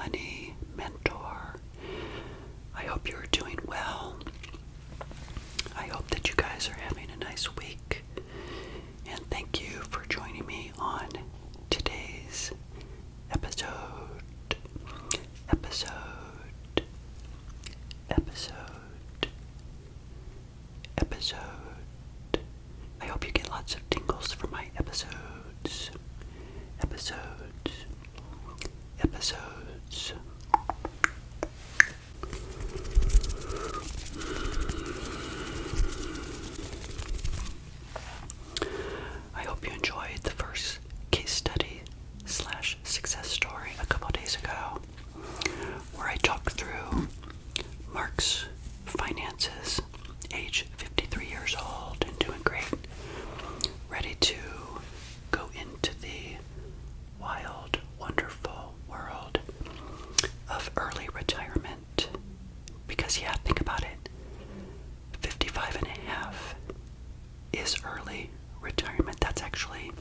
money mentor. I hope you're doing well. I hope that you guys are having a nice week. And thank you for joining me on today's episode. I hope you get lots of tingles from my episodes. I hope you enjoyed the first case study / success story a couple days ago, where I talked through Mark's finances, age 53 years old and doing great, ready to go into the wild, wonderful world of early retirement. Because yeah, think about it, 55 and a half is early retirement. That's actually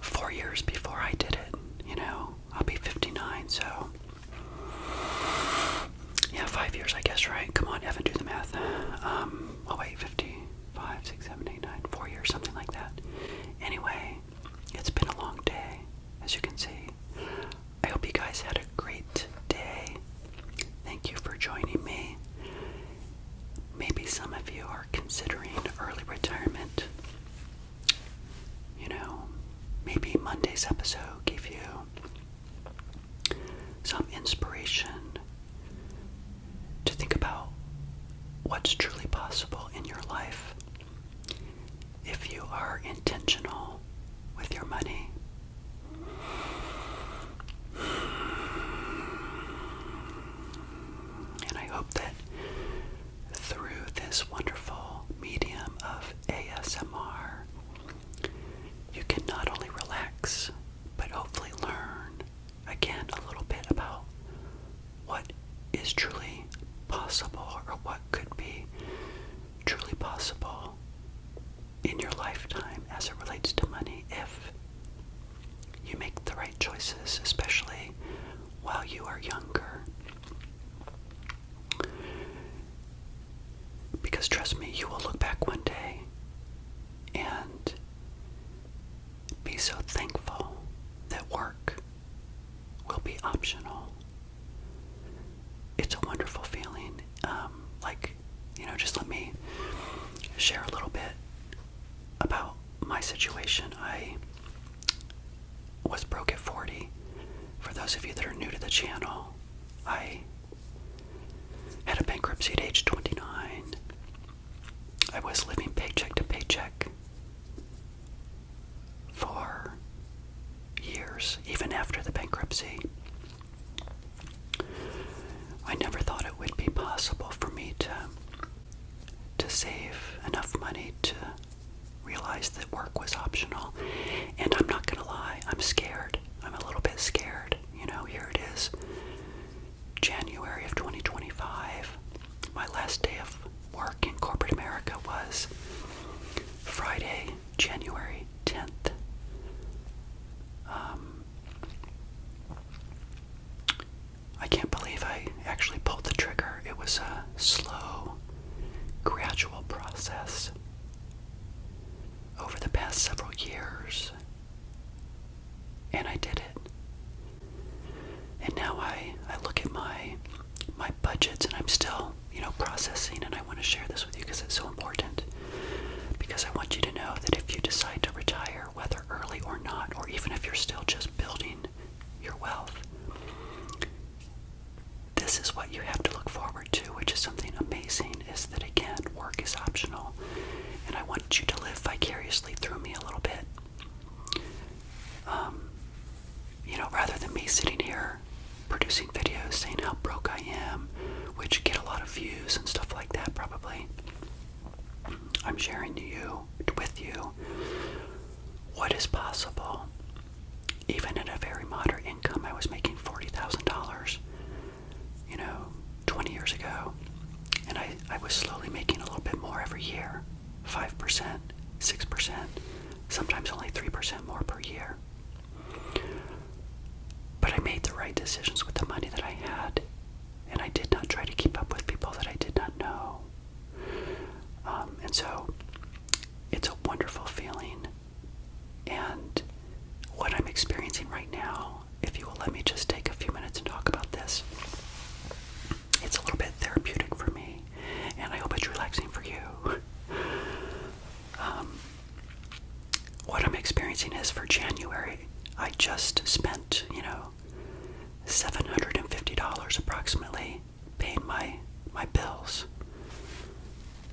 4 years before I did it. I'll be 59, so yeah, 5 years, I guess, right? Come on, Evan, do the math. 55, 6, 7, 8, 9, 4 years, something like that. Anyway, it's been a long day, as you can see. I hope you guys had a great day. Thank you for joining me. Maybe some of you are considering early retirement. Maybe Monday's episode gave you some inspiration to think about what's truly possible in your life if you are intentional with your money. And I hope that through this wonderful medium of ASMR, you can not only relax, but hopefully learn again a little bit about what is truly possible, or what could be truly possible in your lifetime as it relates to money if you make the right choices, especially while you are younger. Because trust me, you will look back one day and be so thankful that work will be optional. It's a wonderful feeling. Just let me share a little bit about my situation. I was broke at 40. For those of you that are new to the channel, I had a bankruptcy at age 29. I was living paycheck to paycheck for years, even after the bankruptcy. I never thought it would be possible for me to save enough money to realize that work was optional. And I'm not gonna lie, I'm scared. I'm a little bit scared. Here it is, January of 2025. My last day of work in corporate America was Friday, January 10th. I can't believe I actually pulled the trigger. It was a slow, gradual process over the past several years, and I did it. And now I look at my budgets, and I'm still processing, and I want to share this with you because it's so important, because I want you to know that if you decide to retire, whether early or not, or even if you're still just building your wealth, this is what you have to look forward to, which is something amazing, is that again, work is optional. And I want you to live vicariously through me a little bit. Rather than me sitting here producing videos saying how broke I am, which get a lot of views and stuff like that probably, I'm sharing with you what is possible. Even at a very moderate income, I was making $40,000, 20 years ago. And I was slowly making a little bit more every year, 5%, 6%, sometimes only 3% more per year. But But I made the right decisions with the money that I had, and I did not try to keep up with people that I did not know. And so it's a wonderful feeling. And what I'm experiencing right now, if you will let me just take a few minutes and talk about this, it's a little bit therapeutic for me, and I hope it's relaxing for you. What I'm experiencing is for January, I just spent, $750 approximately paying my bills,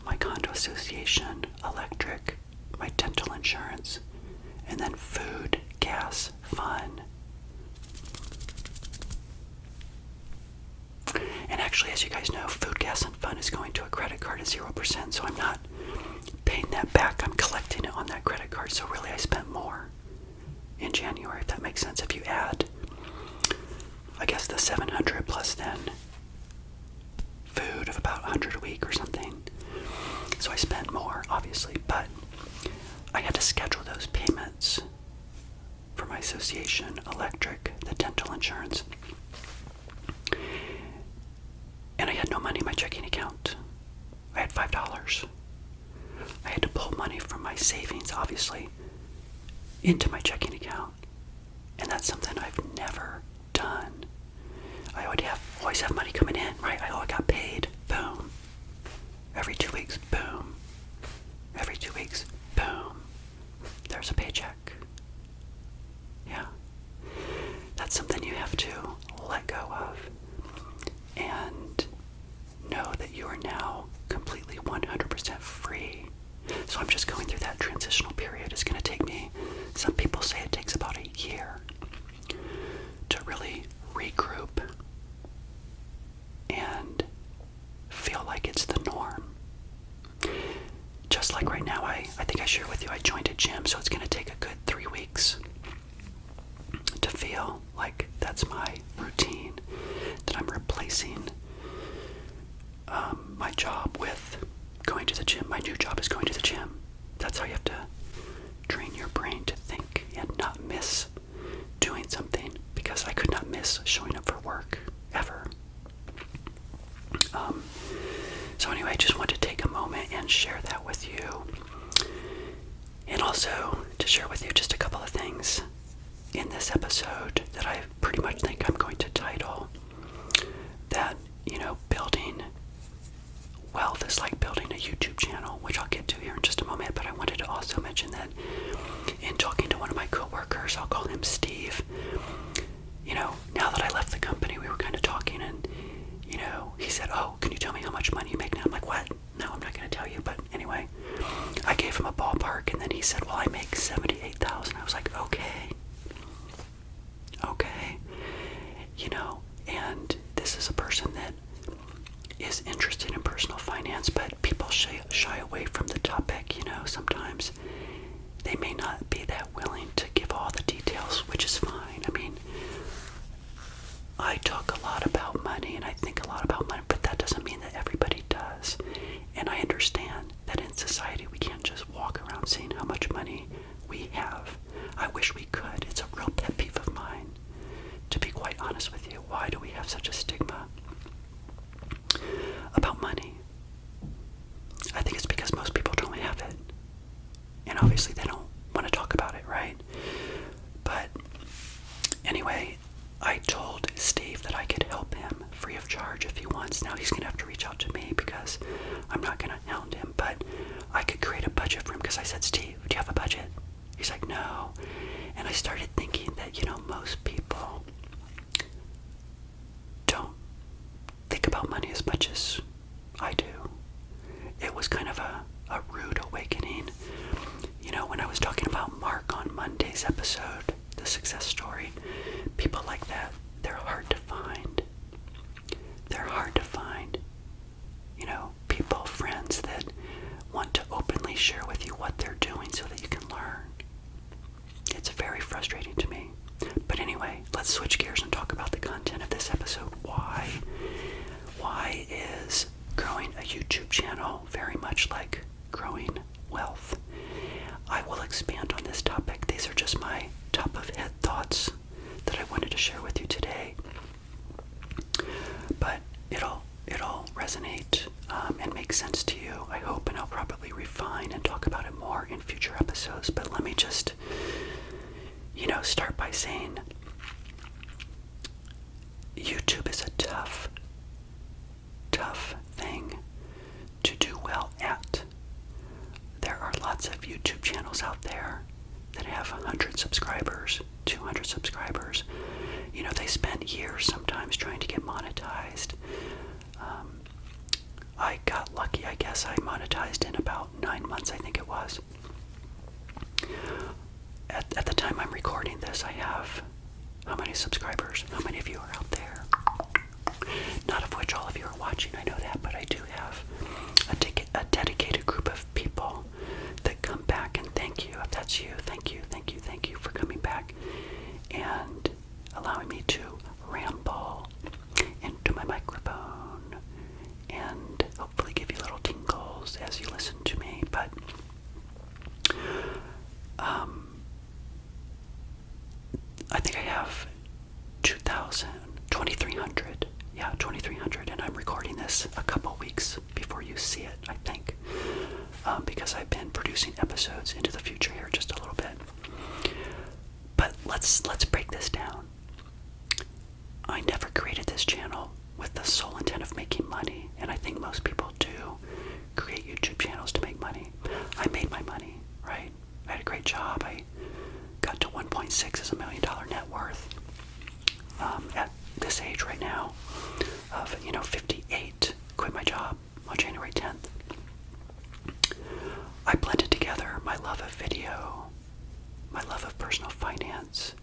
my condo association, electric, my dental insurance, and then food, gas, fun. And actually, as you guys know, food, gas, and fun is going to a credit card at 0%, so I'm not paying that back. I'm collecting it on that credit card, so really I spent more in January, if that makes sense. If you add, I guess, the 700 plus then food of about 100 a week or something. So I spent more, obviously, but I had to schedule those payments for my association, electric, the dental insurance. And I had no money in my checking account. I had $5. I had to pull money from my savings, obviously, into my checking account. And that's something I've never done. I always have money coming in, right? I got paid. Boom. Every 2 weeks, boom. Every 2 weeks, boom. There's a paycheck. Yeah. That's something you have to let go of. And know that you are now completely 100% free. So I'm just going through that transitional period. It's going to take me, some people say it takes about a year to really regroup and feel like it's the norm. Just like right now, I think I shared with you, I joined a gym, so it's going to take a good 3 weeks to feel like that's my routine, that I'm replacing my job with going to the gym. My new job is going to the gym. That's how you have to train your brain to think and not miss doing something, because I could not miss showing up for work, ever. So anyway, I just want to take a moment and share that with you. And also to share with you just a couple of things in this episode that I pretty much think I'm going to title that, building wealth is like building a YouTube channel, which I'll get to here in just a moment. But I wanted to also mention that in talking to one of my coworkers, I'll call him Steve, now that I left the company, we were kind of talking, and he said, "Oh, can you tell me how much money you make now?" I'm like, "What? No, I'm not going to tell you." But anyway, I gave him a ballpark, and then he said, "Well, I make $78,000. I was like, okay, and this is a person that is interested in personal finance, but people shy away from the topic. Sometimes they may not be that willing to give all the details, which is fine. I mean, I talk a lot about money, and I think a lot about money, but that doesn't mean that everybody does. And I understand that in society we can't just walk around saying how much money we have. I wish we could. It's a real pet peeve of mine, to be quite honest with you. Why do we have such a stigma about money? I think it's because most people don't have it. And obviously they don't want to talk about it, right? But anyway, I told Steve that I could help him free of charge if he wants. Now he's going to have to reach out to me because I'm not going to hound him, but I could create a budget for him, because I said, "Steve, do you have a budget?" He's like, "No." And I started thinking that, most people don't think about money as much as I do. It was kind of a rude awakening. When I was talking about Mark on Monday's episode, the success story, people like that, they're hard to find. They're hard to find. People, friends that want to openly share with you what they're doing so that you can learn. It's very frustrating to me. But anyway, let's switch gears and talk about the content of this episode. Why is growing a YouTube channel very much like growing wealth? I will expand on this topic. These are just my top of head thoughts that I wanted to share with you today. resonate and make sense to you, I hope, and I'll probably refine and talk about it more in future episodes. But let me just, start by saying YouTube is a tough thing to do well at. There are lots of YouTube channels out there that have 100 subscribers, 200 subscribers. They spend years sometimes trying to get monetized. I got lucky, I guess. I monetized in about 9 months, I think it was. At the time I'm recording this, I have how many subscribers? How many of you are out there? Not of which all of you are watching, I know that, but I do have a dedicated group of people that come back and thank you. If that's you, thank you for coming back and allowing me to ramble into my microphone and hopefully give you little tingles as you listen to me. But I think I have 2,300. Yeah, 2,300, and I'm recording this a couple weeks before you see it, I think, because I've been producing episodes into the future here just a little bit. But let's break this down. I never created this channel with the sole intent of making money, and I think most people do create YouTube channels to make money. I made my money, right? I had a great job. I got to 1.6 as $1 million net worth at this age right now of 58. Quit my job on January 10th. I blended together my love of video, my love of personal finance.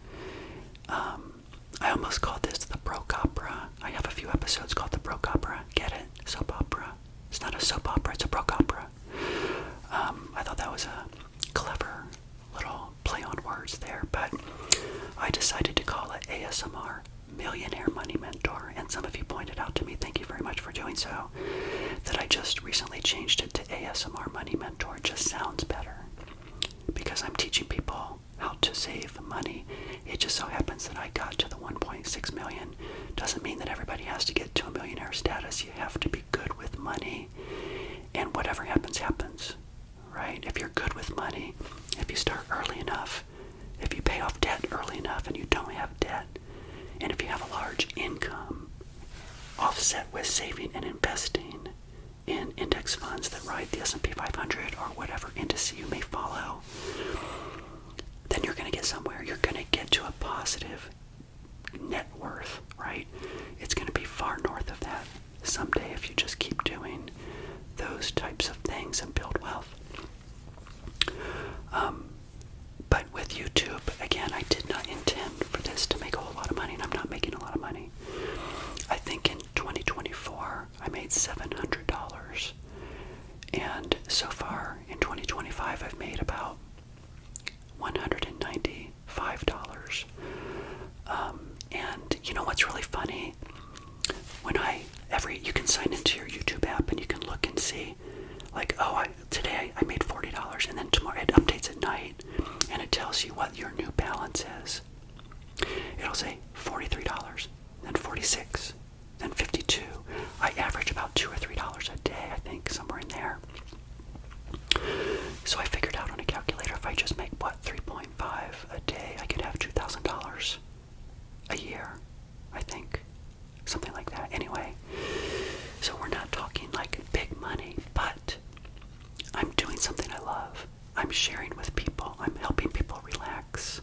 I almost called this the broke opera. I have a few episodes called the broke opera. Get it? Soap opera. It's not a soap opera, it's a broke opera. I thought that was a clever little play on words there, but I decided to call it ASMR Millionaire Money Mentor, and some of you pointed out to me, thank you very much for doing so, that I just recently changed it to ASMR Money Mentor. It just sounds better because I'm teaching people how to save money. It just so happens that I got to the 1.6 million. Doesn't mean that everybody has to get to a millionaire status. You have to be good with money, and whatever happens, happens, right? If you're good with money, if you start early enough, if you pay off debt early enough and you don't have debt, and if you have a large income offset with saving and investing in index funds that ride the S&P 500 or whatever index you may follow, then you're going to get somewhere. You're going to get to a positive net worth, right? It's going to be far north of that someday if you just keep doing those types of things and build wealth. But with YouTube, again, I did not intend for this to make a whole lot of money, and I'm not making a lot of money. I think in 2024, I made $700, and so far in 2025, I've made about $195. And you know what's really funny? You can sign into your YouTube app and you can look and see, like, today I made $40, and then tomorrow it updates at night and it tells you what your new balance is. It'll say $43, then $46, then $52. I average about $2 or $3 a day, I think, somewhere in there. So I figured out on a calculator, if I just make 3.5 a day, I could have $2,000 a year, I think. Something like that. Anyway, so we're not talking like big money, but I'm doing something I love. I'm sharing with people. I'm helping people relax.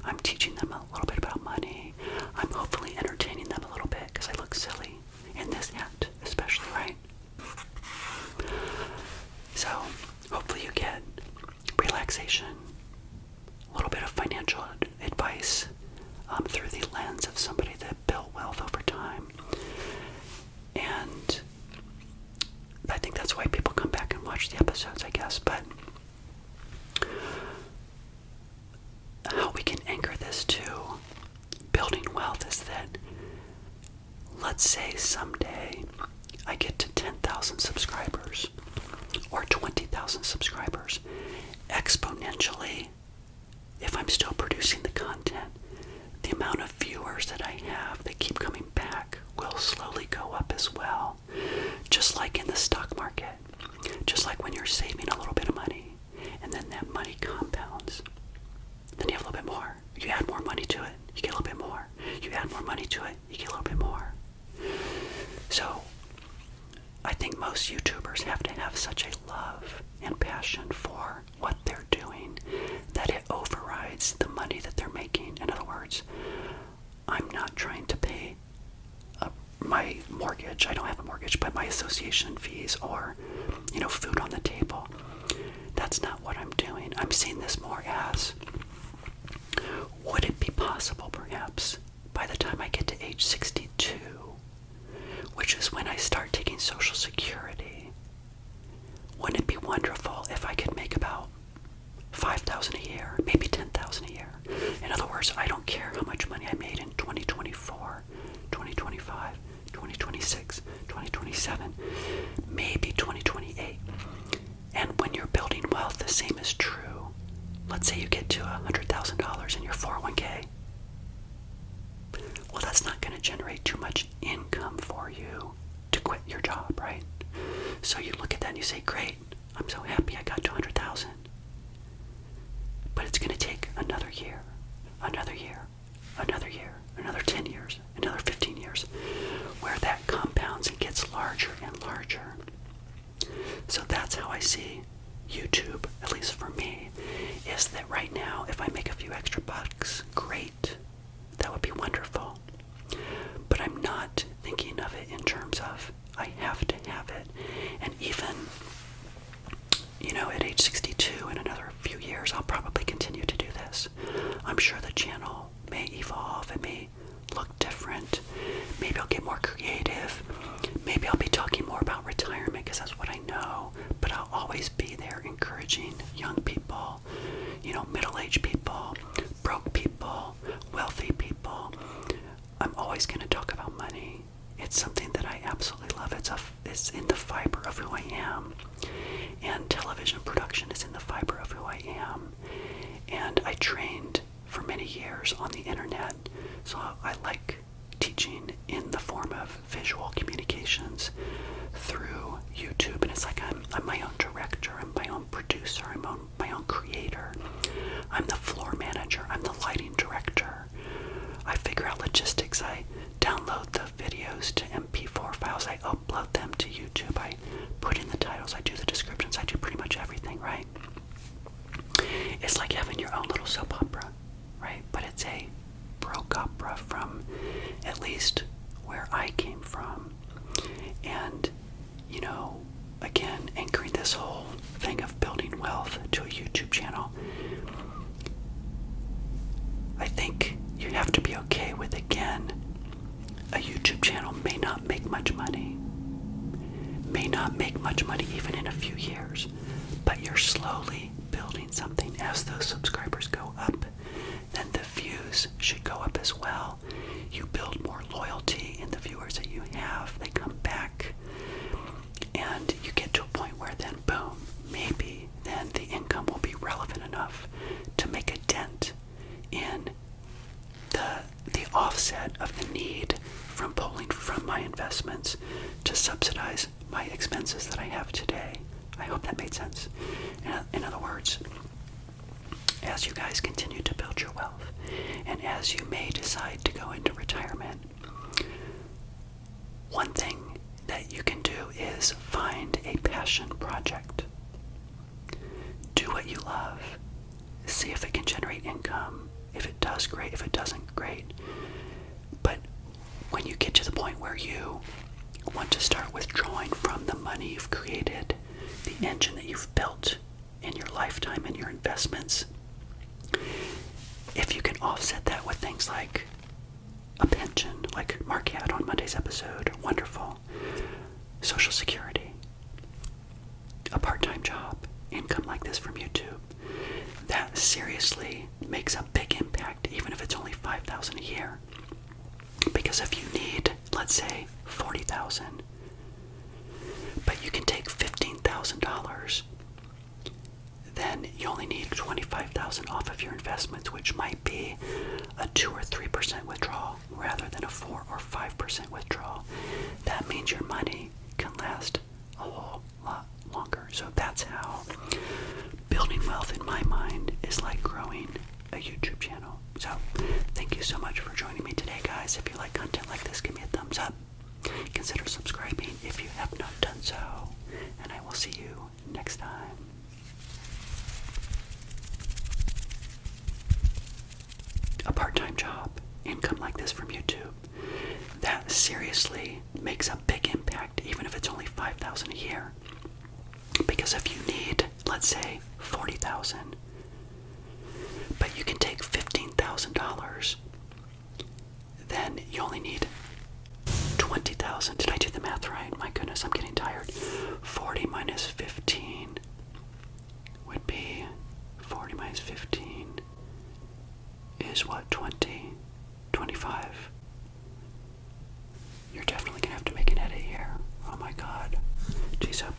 I'm teaching them a little bit about money. I'm hopefully entertaining them a little bit because I look silly in this hat, especially, right? So hopefully you get relaxation, a little bit of financial advice through the lens of somebody that built wealth over time. And I think that's why people come back and watch the episodes, I guess. But how we can anchor this to building wealth is that, let's say someday I get to 10,000 subscribers or 20,000 subscribers. Exponentially, if I'm still producing the content, the amount of viewers that I have that keep coming back will slowly go up as well. Just like in the stock market. Just like when you're saving a little bit of money and then that money compounds. Then you have a little bit more. You add more money to it, you get a little bit more. You add more money to it, you get a little bit more. So I think most YouTubers have to have such a love and passion for what they're doing that it overrides the money that they're making. In other words, I'm not trying to pay my mortgage. I don't have a mortgage, but my association fees or, food on the table. That's not what I'm doing. I'm seeing this more as, would it be possible perhaps by the time I get to age 62, which is when I start taking Social Security, wouldn't it be wonderful if I could make about $5,000 a year, maybe $10,000 a year? In other words, I don't care how much money I made in 2024, 2025, 2026, 2027, maybe 2028. And when you're building wealth, the same is true. Let's say you get to $100,000 in your 401k. Well, that's not going to generate too much income for you to quit your job, right? So you look at that and you say, great, I'm so happy I got to 100,000. But it's going to take another year, another year, another year, another 10 years, another 15 years, where that compounds and gets larger and larger. So that's how I see YouTube, at least for me, is that right now, if I make a few extra bucks, great. That would be wonderful. But I'm not thinking of it in terms of I have to have it. And even, at age 62, in another few years, I'll probably continue to do this. I'm sure the channel may evolve. It may look different. Maybe I'll get more creative. Maybe I'll be talking more about retirement because that's what I know. But I'll always be there encouraging young people, middle-aged people, broke people, wealthy people. I'm always going to talk about money. It's something that I absolutely love. It's in the fiber of who I am. And television production is in the fiber of who I am. And I trained for many years on the internet, so I like teaching in the form of visual communications through YouTube. And it's like I'm my own director, I'm my own producer, I'm my own creator. I'm the floor manager, I'm the lighting director. I figure out logistics. I download the videos to MP4 files. I upload them to YouTube. I put in the titles. I do the descriptions. I do pretty much everything, right? It's like having your own little soap opera, right? But it's a broke opera from at least where I came from. And, again, anchoring this whole thing of building wealth to a YouTube channel, I think you have to be okay with, again, a YouTube channel may not make much money. May not make much money even in a few years. But you're slowly building something. As those subscribers go up, then the views should go up as well. You build more loyalty in the viewers that you have. They come back. And you get to a point where then, boom, maybe then the income will be relevant enough to make a dent in the offset of the need from pulling from my investments to subsidize my expenses that I have today. I hope that made sense. In other words, as you guys continue to build your wealth, and as you may decide to go into retirement, one thing that you can do is find a passion project. Do what you love. See if it can generate income. If it does, great. If it doesn't, great. But when you get to the point where you want to start withdrawing from the money you've created, the engine that you've built in your lifetime and your investments, if you can offset that with things like a pension, like Mark had on Monday's episode, wonderful, Social Security, a part-time job, income like this from YouTube, that seriously makes a big impact, even if it's only $5,000 a year. Because if you need, let's say, $40,000, but you can take $15,000, then you only need $25,000 off of your investments, which might be a 2 or 3% withdrawal rather than a 4 or 5% withdrawal. That means your money can last a whole lot longer. So that's how building wealth in my mind is like growing a YouTube channel. So thank you so much for joining me today, guys. If you like content like this, give me a thumbs up. Consider subscribing if you have not done so. And I will see you next time. A part-time job, income like this from YouTube, that seriously makes a big impact, even if it's only $5,000 a year. Because if you need, let's say, $40,000, but you can take $15,000, then you only need $20,000. Did I do the math right? My goodness, I'm getting tired. 40 minus 15 would be 40 minus 15 is what, 20, 25. You're definitely gonna have to make an edit here. Oh my god. Geez, how